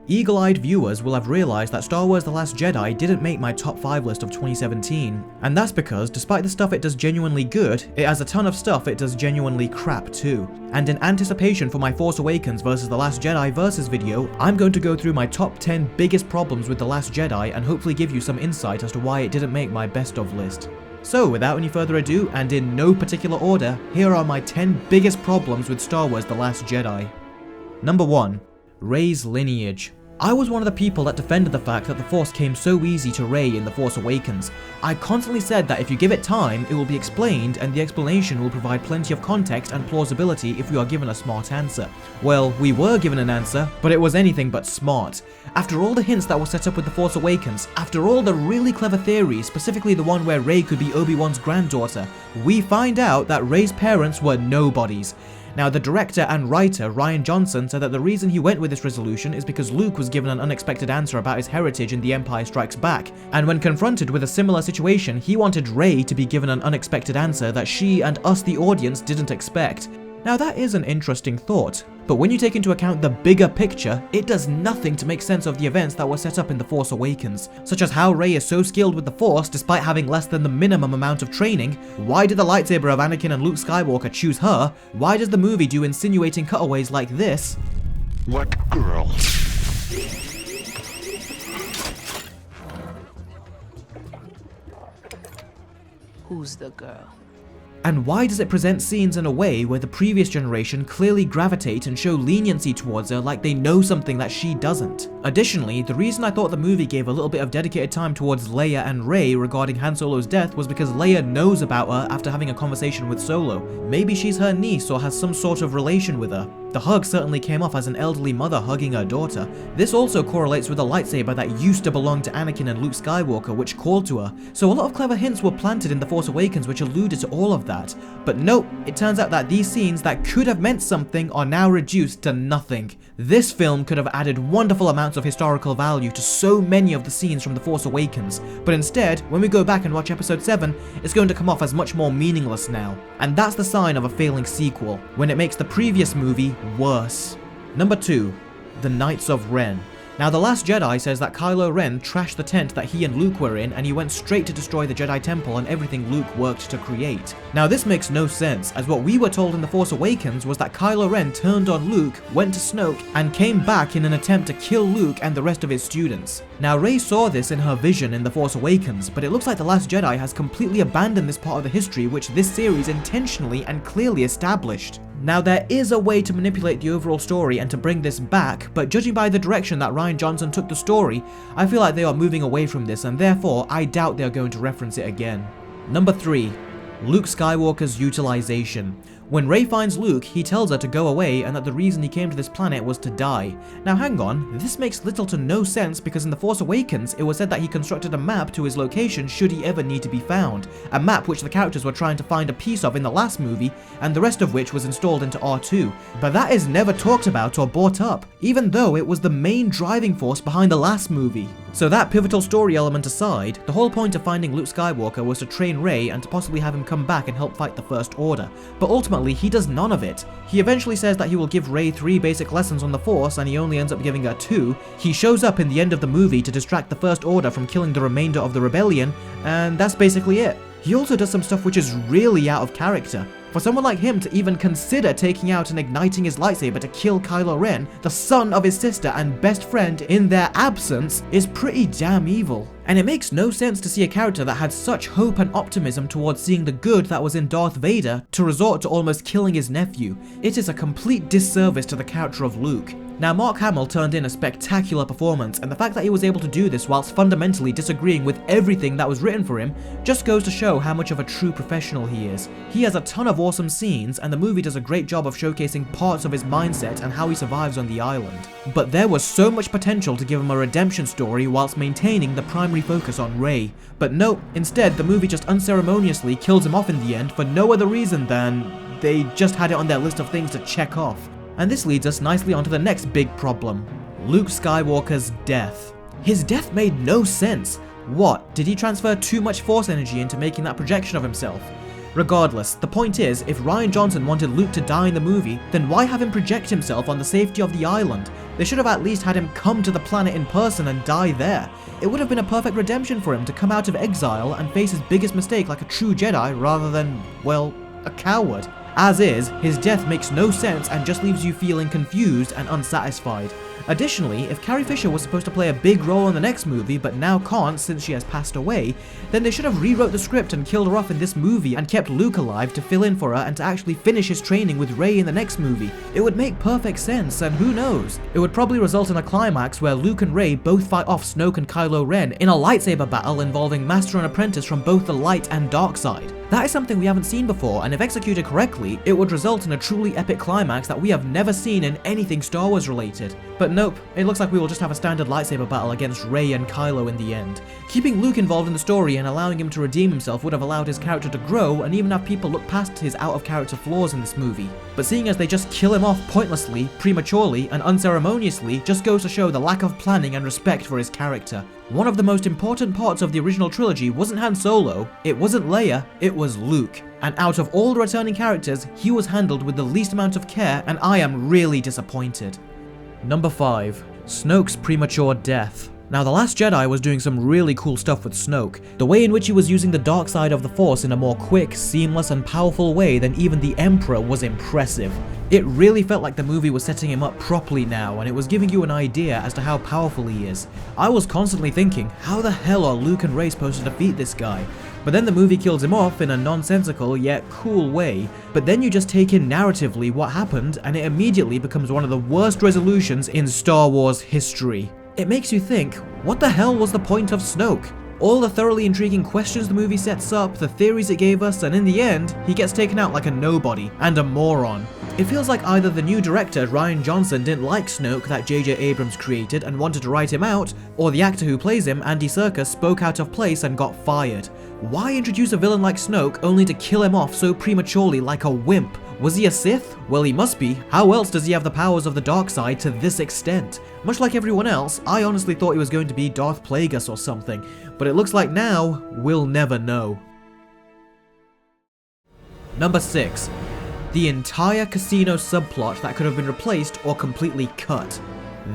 Eagle-eyed viewers will have realized that Star Wars The Last Jedi didn't make my top 5 list of 2017, and that's because despite the stuff it does genuinely good, it has a ton of stuff it does genuinely crap too. And in anticipation for my Force Awakens vs The Last Jedi versus video, I'm going to go through my top 10 biggest problems with The Last Jedi and hopefully give you some insight as to why it didn't make my best of list. So without any further ado, and in no particular order, here are my 10 biggest problems with Star Wars The Last Jedi. Number 1. Reys Lineage. I was one of the people that defended the fact that the Force came so easy to Rey in The Force Awakens. I constantly said that if you give it time, it will be explained and the explanation will provide plenty of context and plausibility if we are given a smart answer. Well, we were given an answer, but it was anything but smart. After all the hints that were set up with The Force Awakens, after all the really clever theories, specifically the one where Rey could be Obi-Wan's granddaughter, we find out that Rey's parents were nobodies. Now, the director and writer, Rian Johnson, said that the reason he went with this resolution is because Luke was given an unexpected answer about his heritage in The Empire Strikes Back, and when confronted with a similar situation, he wanted Rey to be given an unexpected answer that she and us, the audience, didn't expect. Now, that is an interesting thought, but when you take into account the bigger picture, it does nothing to make sense of the events that were set up in The Force Awakens, such as how Rey is so skilled with the Force despite having less than the minimum amount of training. Why did the lightsaber of Anakin and Luke Skywalker choose her? Why does the movie do insinuating cutaways like this? What girl? Who's the girl? And why does it present scenes in a way where the previous generation clearly gravitate and show leniency towards her like they know something that she doesn't? Additionally, the reason I thought the movie gave a little bit of dedicated time towards Leia and Rey regarding Han Solo's death was because Leia knows about her after having a conversation with Solo. Maybe she's her niece or has some sort of relation with her. The hug certainly came off as an elderly mother hugging her daughter. This also correlates with a lightsaber that used to belong to Anakin and Luke Skywalker, which called to her. So a lot of clever hints were planted in The Force Awakens which alluded to all of that. But nope, it turns out that these scenes that could have meant something are now reduced to nothing. This film could have added wonderful amounts of historical value to so many of the scenes from The Force Awakens, but instead, when we go back and watch episode 7, it's going to come off as much more meaningless now. And that's the sign of a failing sequel, when it makes the previous movie worse. Number 2. The Knights of Ren. Now, The Last Jedi says that Kylo Ren trashed the tent that he and Luke were in and he went straight to destroy the Jedi Temple and everything Luke worked to create. Now, this makes no sense, as what we were told in The Force Awakens was that Kylo Ren turned on Luke, went to Snoke, and came back in an attempt to kill Luke and the rest of his students. Now, Rey saw this in her vision in The Force Awakens, but it looks like The Last Jedi has completely abandoned this part of the history which this series intentionally and clearly established. Now, there is a way to manipulate the overall story and to bring this back, but judging by the direction that Rian Johnson took the story, I feel like they are moving away from this and therefore I doubt they are going to reference it again. Number 3. Luke Skywalker's utilization. When Rey finds Luke, he tells her to go away and that the reason he came to this planet was to die. Now hang on, this makes little to no sense because in The Force Awakens, it was said that he constructed a map to his location should he ever need to be found. A map which the characters were trying to find a piece of in the last movie, and the rest of which was installed into R2. But that is never talked about or brought up, even though it was the main driving force behind the last movie. So that pivotal story element aside, the whole point of finding Luke Skywalker was to train Rey and to possibly have him come back and help fight the First Order. But ultimately, he does none of it. He eventually says that he will give Rey 3 basic lessons on the Force and he only ends up giving her 2. He shows up in the end of the movie to distract the First Order from killing the remainder of the rebellion, and that's basically it. He also does some stuff which is really out of character. For someone like him to even consider taking out and igniting his lightsaber to kill Kylo Ren, the son of his sister and best friend, in their absence, is pretty damn evil. And it makes no sense to see a character that had such hope and optimism towards seeing the good that was in Darth Vader to resort to almost killing his nephew. It is a complete disservice to the character of Luke. Now, Mark Hamill turned in a spectacular performance, and the fact that he was able to do this whilst fundamentally disagreeing with everything that was written for him just goes to show how much of a true professional he is. He has a ton of awesome scenes, and the movie does a great job of showcasing parts of his mindset and how he survives on the island. But there was so much potential to give him a redemption story whilst maintaining the primary focus on Rey. But no, instead the movie just unceremoniously kills him off in the end for no other reason than they just had it on their list of things to check off. And this leads us nicely onto the next big problem: Luke Skywalker's death. His death made no sense. What, did he transfer too much Force energy into making that projection of himself? Regardless, the point is, if Rian Johnson wanted Luke to die in the movie, then why have him project himself on the safety of the island? They should have at least had him come to the planet in person and die there. It would have been a perfect redemption for him to come out of exile and face his biggest mistake like a true Jedi rather than, well, a coward. As is, his death makes no sense and just leaves you feeling confused and unsatisfied. Additionally, if Carrie Fisher was supposed to play a big role in the next movie but now can't since she has passed away, then they should have rewrote the script and killed her off in this movie and kept Luke alive to fill in for her and to actually finish his training with Rey in the next movie. It would make perfect sense, and who knows? It would probably result in a climax where Luke and Rey both fight off Snoke and Kylo Ren in a lightsaber battle involving master and apprentice from both the light and dark side. That is something we haven't seen before, and if executed correctly, it would result in a truly epic climax that we have never seen in anything Star Wars related. But nope, it looks like we will just have a standard lightsaber battle against Rey and Kylo in the end. Keeping Luke involved in the story and allowing him to redeem himself would have allowed his character to grow and even have people look past his out-of-character flaws in this movie. But seeing as they just kill him off pointlessly, prematurely, and unceremoniously just goes to show the lack of planning and respect for his character. One of the most important parts of the original trilogy wasn't Han Solo, it wasn't Leia, it was Luke. And out of all the returning characters, he was handled with the least amount of care, and I am really disappointed. Number 5. Snoke's Premature Death. Now, The Last Jedi was doing some really cool stuff with Snoke. The way in which he was using the dark side of the Force in a more quick, seamless, and powerful way than even the Emperor was impressive. It really felt like the movie was setting him up properly now, and it was giving you an idea as to how powerful he is. I was constantly thinking, how the hell are Luke and Rey supposed to defeat this guy? But then the movie kills him off in a nonsensical yet cool way, but then you just take in narratively what happened, and it immediately becomes one of the worst resolutions in Star Wars history. It makes you think, what the hell was the point of Snoke? All the thoroughly intriguing questions the movie sets up, the theories it gave us, and in the end, he gets taken out like a nobody, and a moron. It feels like either the new director, Rian Johnson, didn't like Snoke that J.J. Abrams created and wanted to write him out, or the actor who plays him, Andy Serkis, spoke out of place and got fired. Why introduce a villain like Snoke only to kill him off so prematurely like a wimp? Was he a Sith? Well, he must be. How else does he have the powers of the dark side to this extent? Much like everyone else, I honestly thought he was going to be Darth Plagueis or something, but it looks like now, we'll never know. Number 6. The entire casino subplot that could have been replaced or completely cut.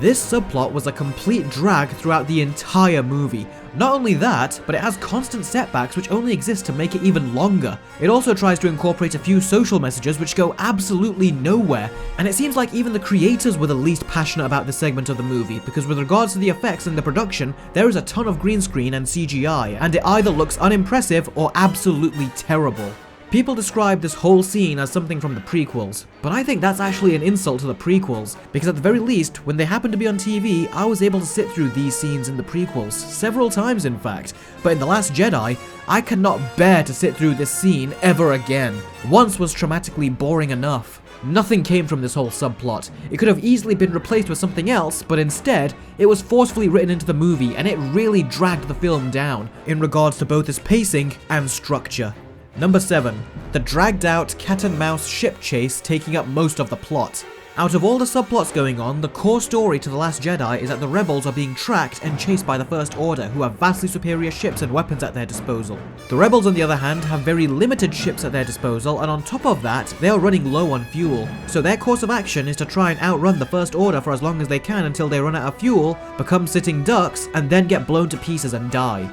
This subplot was a complete drag throughout the entire movie. Not only that, but it has constant setbacks which only exist to make it even longer. It also tries to incorporate a few social messages which go absolutely nowhere, and it seems like even the creators were the least passionate about this segment of the movie, because with regards to the effects and the production, there is a ton of green screen and CGI, and it either looks unimpressive or absolutely terrible. People describe this whole scene as something from the prequels, but I think that's actually an insult to the prequels, because at the very least, when they happened to be on TV, I was able to sit through these scenes in the prequels, several times in fact, but in The Last Jedi, I cannot bear to sit through this scene ever again. Once was traumatically boring enough. Nothing came from this whole subplot. It could have easily been replaced with something else, but instead, it was forcefully written into the movie, and it really dragged the film down, in regards to both its pacing and structure. Number 7. The dragged out cat and mouse ship chase taking up most of the plot. Out of all the subplots going on, the core story to The Last Jedi is that the rebels are being tracked and chased by the First Order, who have vastly superior ships and weapons at their disposal. The rebels, on the other hand, have very limited ships at their disposal, and on top of that, they are running low on fuel. So their course of action is to try and outrun the First Order for as long as they can until they run out of fuel, become sitting ducks, and then get blown to pieces and die.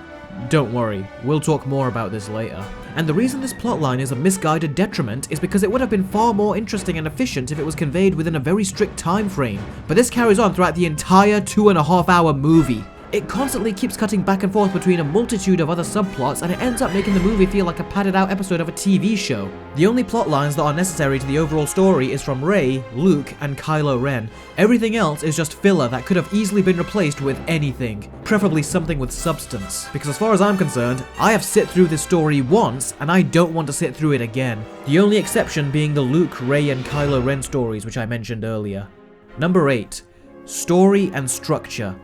Don't worry, we'll talk more about this later. And the reason this plotline is a misguided detriment is because it would have been far more interesting and efficient if it was conveyed within a very strict time frame. But this carries on throughout the entire 2.5-hour movie. It constantly keeps cutting back and forth between a multitude of other subplots, and it ends up making the movie feel like a padded out episode of a TV show. The only plot lines that are necessary to the overall story is from Rey, Luke, and Kylo Ren. Everything else is just filler that could have easily been replaced with anything, preferably something with substance. Because as far as I'm concerned, I have sit through this story once, and I don't want to sit through it again. The only exception being the Luke, Rey, and Kylo Ren stories which I mentioned earlier. Number 8. Story and structure.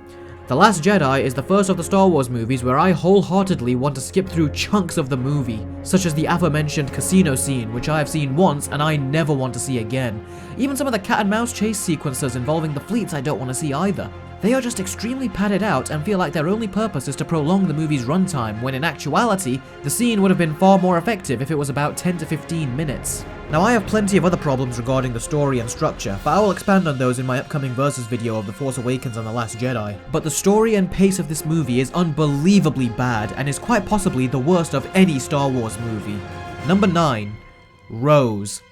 The Last Jedi is the first of the Star Wars movies where I wholeheartedly want to skip through chunks of the movie, such as the aforementioned casino scene, which I have seen once and I never want to see again. Even some of the cat and mouse chase sequences involving the fleets I don't want to see either. They are just extremely padded out and feel like their only purpose is to prolong the movie's runtime, when in actuality, the scene would have been far more effective if it was about 10 to 15 minutes. Now I have plenty of other problems regarding the story and structure, but I will expand on those in my upcoming Versus video of The Force Awakens and The Last Jedi. But the story and pace of this movie is unbelievably bad and is quite possibly the worst of any Star Wars movie. Number 9. Rose.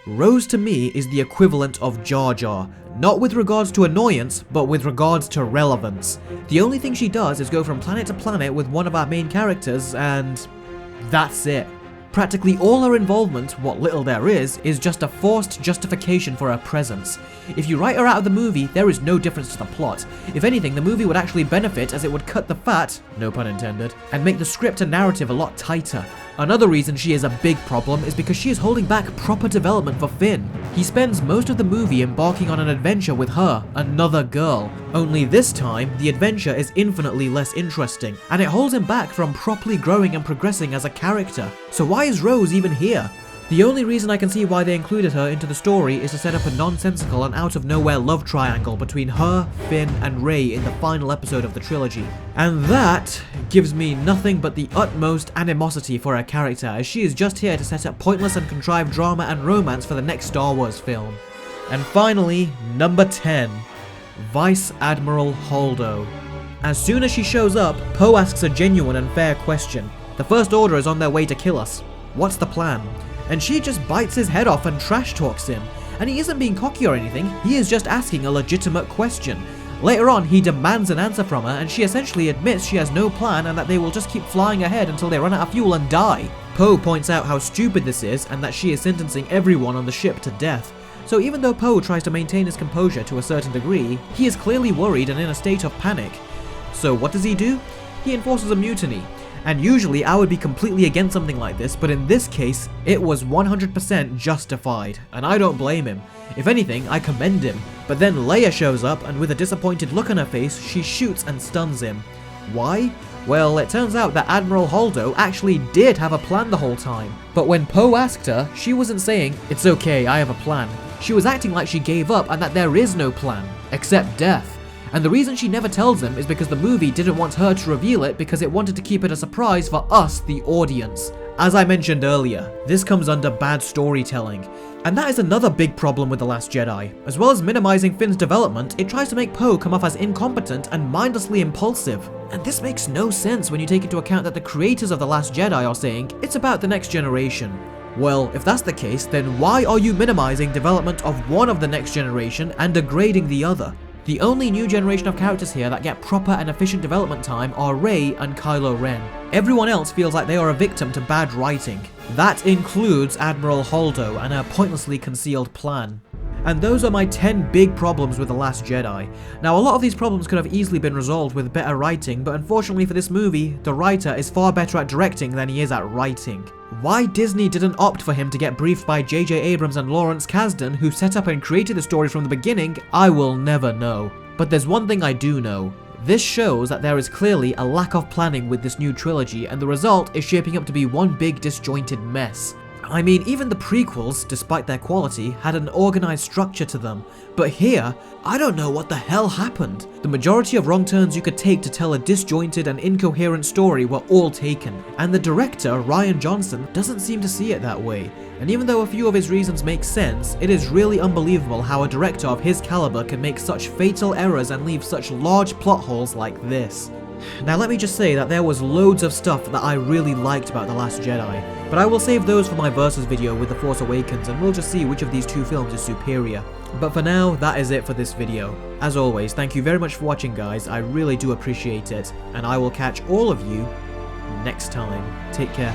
Rose to me is the equivalent of Jar Jar, not with regards to annoyance, but with regards to relevance. The only thing she does is go from planet to planet with one of our main characters, and that's it. Practically all her involvement, what little there is just a forced justification for her presence. If you write her out of the movie, there is no difference to the plot. If anything, the movie would actually benefit as it would cut the fat, no pun intended, and make the script and narrative a lot tighter. Another reason she is a big problem is because she is holding back proper development for Finn. He spends most of the movie embarking on an adventure with her, another girl. Only this time, the adventure is infinitely less interesting, and it holds him back from properly growing and progressing as a character. So why is Rose even here? The only reason I can see why they included her into the story is to set up a nonsensical and out-of-nowhere love triangle between her, Finn, and Rey in the final episode of the trilogy. And that gives me nothing but the utmost animosity for her character, as she is just here to set up pointless and contrived drama and romance for the next Star Wars film. And finally, number 10. Vice Admiral Holdo. As soon as she shows up, Poe asks a genuine and fair question. The First Order is on their way to kill us. What's the plan? And she just bites his head off and trash talks him. And he isn't being cocky or anything, he is just asking a legitimate question. Later on, he demands an answer from her, and she essentially admits she has no plan and that they will just keep flying ahead until they run out of fuel and die. Poe points out how stupid this is and that she is sentencing everyone on the ship to death. So even though Poe tries to maintain his composure to a certain degree, he is clearly worried and in a state of panic. So what does he do? He enforces a mutiny. And usually I would be completely against something like this, but in this case, it was 100% justified, and I don't blame him. If anything, I commend him. But then Leia shows up, and with a disappointed look on her face, she shoots and stuns him. Why? Well, it turns out that Admiral Holdo actually did have a plan the whole time. But when Poe asked her, she wasn't saying, "It's okay, I have a plan." She was acting like she gave up and that there is no plan, except death. And the reason she never tells him is because the movie didn't want her to reveal it because it wanted to keep it a surprise for us, the audience. As I mentioned earlier, this comes under bad storytelling. And that is another big problem with The Last Jedi. As well as minimizing Finn's development, it tries to make Poe come off as incompetent and mindlessly impulsive. And this makes no sense when you take into account that the creators of The Last Jedi are saying, it's about the next generation. Well, if that's the case, then why are you minimizing development of one of the next generation and degrading the other? The only new generation of characters here that get proper and efficient development time are Rey and Kylo Ren. Everyone else feels like they are a victim to bad writing. That includes Admiral Holdo and her pointlessly concealed plan. And those are my 10 big problems with The Last Jedi. Now, a lot of these problems could have easily been resolved with better writing, but unfortunately for this movie, the writer is far better at directing than he is at writing. Why Disney didn't opt for him to get briefed by J.J. Abrams and Lawrence Kasdan, who set up and created the story from the beginning, I will never know. But there's one thing I do know. This shows that there is clearly a lack of planning with this new trilogy, and the result is shaping up to be one big disjointed mess. I mean, even the prequels, despite their quality, had an organized structure to them. But here, I don't know what the hell happened. The majority of wrong turns you could take to tell a disjointed and incoherent story were all taken. And the director, Rian Johnson, doesn't seem to see it that way. And even though a few of his reasons make sense, it is really unbelievable how a director of his caliber can make such fatal errors and leave such large plot holes like this. Now let me just say that there was loads of stuff that I really liked about The Last Jedi, but I will save those for my Versus video with The Force Awakens, and we'll just see which of these two films is superior. But for now, that is it for this video. As always, thank you very much for watching, guys, I really do appreciate it, and I will catch all of you next time. Take care.